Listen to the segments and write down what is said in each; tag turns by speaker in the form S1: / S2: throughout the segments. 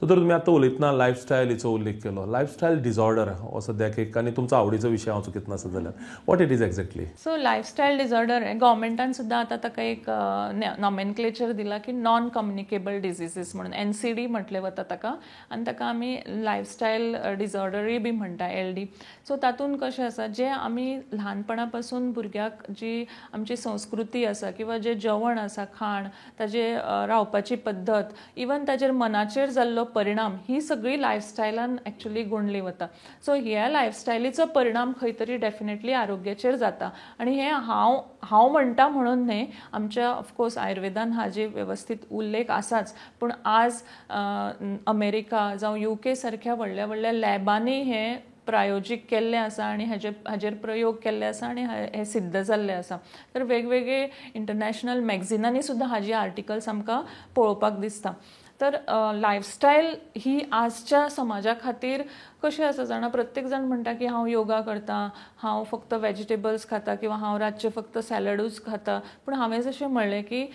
S1: So तर तुम्ही आता उलयतना लायफस्टायलीचो उल्लेख केलो. लायफस्टायल डिसऑर्डर हो सद्याक एक आनी तुमचो आवडीचो विशय हांव चुकीत नासत जाल्यार what it is exactly?
S2: So lifestyle disorder गव्हर्मेंटान सुद्दां आतां ताका एक नॉमेनक्लेचर दिला की नॉन कम्युनिकेबल डिजीजीस म्हणून NCD म्हटलें वता ताका, आनी ताका आमी लायफस्टायल डिसऑर्डरूय बी म्हणटा LD. सो तातूंत कशें आसा जे आमी ल्हानपणा पासून भुरग्याक जी आमची संस्कृती आसा किंवा जे जेवण आसा खाण ताजे रावपाची पद्दत इवन ताजेर मनाचेर जाल्लो परिणाम ही सगळी लायफस्टायलान एक्चुली गुणली वता. सो ह्या लायफस्टायलीचो परिणाम खंय तरी डेफिनेटली आरोग्याचेर जाता आनी हे हांव म्हणटा म्हणून न्ही, आमच्या ऑफकोर्स आयुर्वेदान हाजी व्यवस्थीत उल्लेख आसाच, पूण आज अमेरिका जावं UK सारख्या व्हडल्या व्हडल्या लॅबांनी हे प्रायोजीक केल्ले आसा आनी हाजेर प्रयोग केल्ले आसा आनी हे सिद्ध जाल्ले आसा. तर वेगवेगळे इंटरनॅशनल मॅगझिनांनी सुद्दां हाजी आर्टिकल्स आमकां पळोवपाक दिसता. तर लायफस्टायल ही आजच्या समाजा खातीर कशें आसा जाणा, प्रत्येक जाण म्हणटा की हांव योगा करता, हांव फक्त वेजिटेबल्स खाता किंवा हांव रातचे फक्त सॅलडूच खाता. पूण हांवें जशें म्हणलें की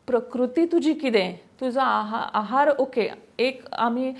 S2: प्रकृती तुजी कितें, तुजो आहार ओके. एक आमी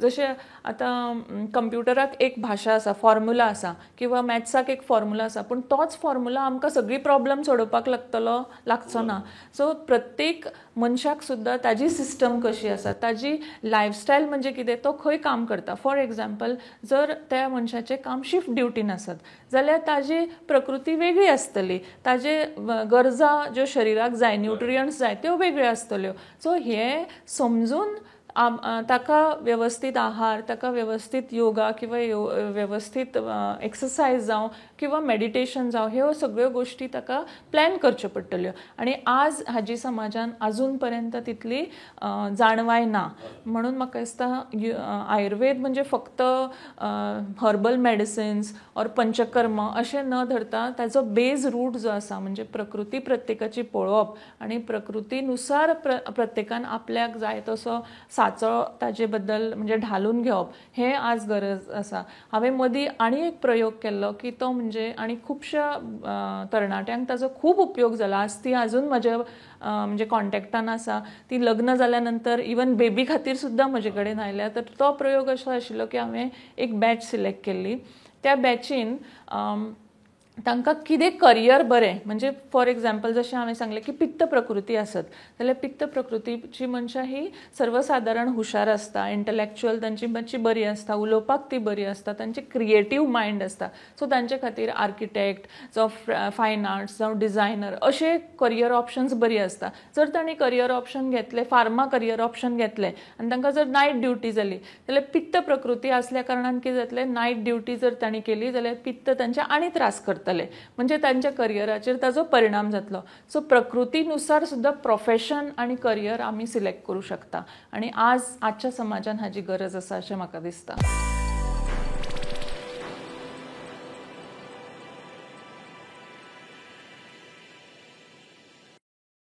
S2: जशें आतां कंप्युटराक एक भाशा आसा, फॉर्म्युला आसा किंवा मॅथ्साक एक फॉर्म्युला आसा, पूण तोच फॉर्म्युला आमकां सगळी प्रॉब्लम सोडोवपाक लागचो ना. सो प्रत्येक मनशाक सुद्दां ताजी सिस्टम कशी आसा, ताजी लायफस्टायल म्हणजे कितें, तो खंय काम करता. फॉर एक्झाम्पल जर त्या मनशाचें काम शिफ्ट ड्युटीन आसत जाल्यार ताजी प्रकृती वेगळी आसतली, ताजे गरजा ज्यो शरिराक जाय, न्युट्रियंट्स जाय त्यो वेगळ्यो आसतल्यो. सो हे समजून ताका व्यवस्थीत आहार, ताका व्यवस्थीत योगा किंवा व्यवस्थीत एक्सरसायज जावं किंवा मेडिटेशन जावं, ह्यो सगळ्यो गोश्टी ताका प्लॅन करच्यो पडटल्यो. आनी आज हाजी समाजान अजून पर्यंत तितली जाणवाय ना. म्हणून म्हाका दिसता आयुर्वेद म्हणजे फक्त हर्बल मेडिसिन्स ऑर पंचकर्म अशें न धरता ताजो बेज रूट जो आसा म्हणजे प्रकृती प्रत्येकाची पळोवप आनी प्रकृतीनुसार प्रत्येकान आपल्याक जाय तसो साचो ताजे बद्दल म्हणजे ढालून घेवप, हे आज गरज आसा. हांवें मदीं आनी एक प्रयोग केल्लो की तो म्हणजे आनी खुबश्या तरणाट्यांक ताजो खूब उपयोग जाला. आज ती आजून म्हज्या म्हणजे कॉन्टॅक्टान आसा. ती लग्न जाल्या नंतर इवन बेबी खातीर सुद्दां म्हजे कडेन आयल्या. तर तो प्रयोग असो आशिल्लो की हांवें एक बॅच सिलेक्ट केल्ली. त्या बॅचीन तांकां कितें करियर बरें, म्हणजे फॉर एक्झाम्पल जशें हांवें सांगलें की पित्त प्रकृती आसत जाल्यार पित्त प्रकृतीची मनशां ही सर्वसाधारण हुशार आसता, इंटलॅक्च्युअल तांची मातशी बरी आसता, उलोवपाक ती बरी आसता, तांची क्रिएटीव मायंड आसता. सो तांचे खातीर आर्किटेक्ट जावं फायन आर्ट्स जावं डिझायनर अशे करियर ऑप्शन्स बरी आसता. जर तांणी करियर ऑप्शन घेतले, फार्मा करियर ऑप्शन घेतले आनी तांकां जर नायट ड्युटी जाली जाल्यार पित्त प्रकृती आसल्या कारणान कितें जातलें, नायट ड्युटी जर तांणी केली जाल्यार पित्त तांचे आनी त्रास करतले, म्हणजे तांच्या करियराचेर ताजो परिणाम जातलो. सो प्रकृतीनुसार सुद्दां प्रोफेशन आनी करियर आमी सिलेक्ट करूं शकता आनी आजच्या समाजान हाजी गरज आसा अशें म्हाका दिसता.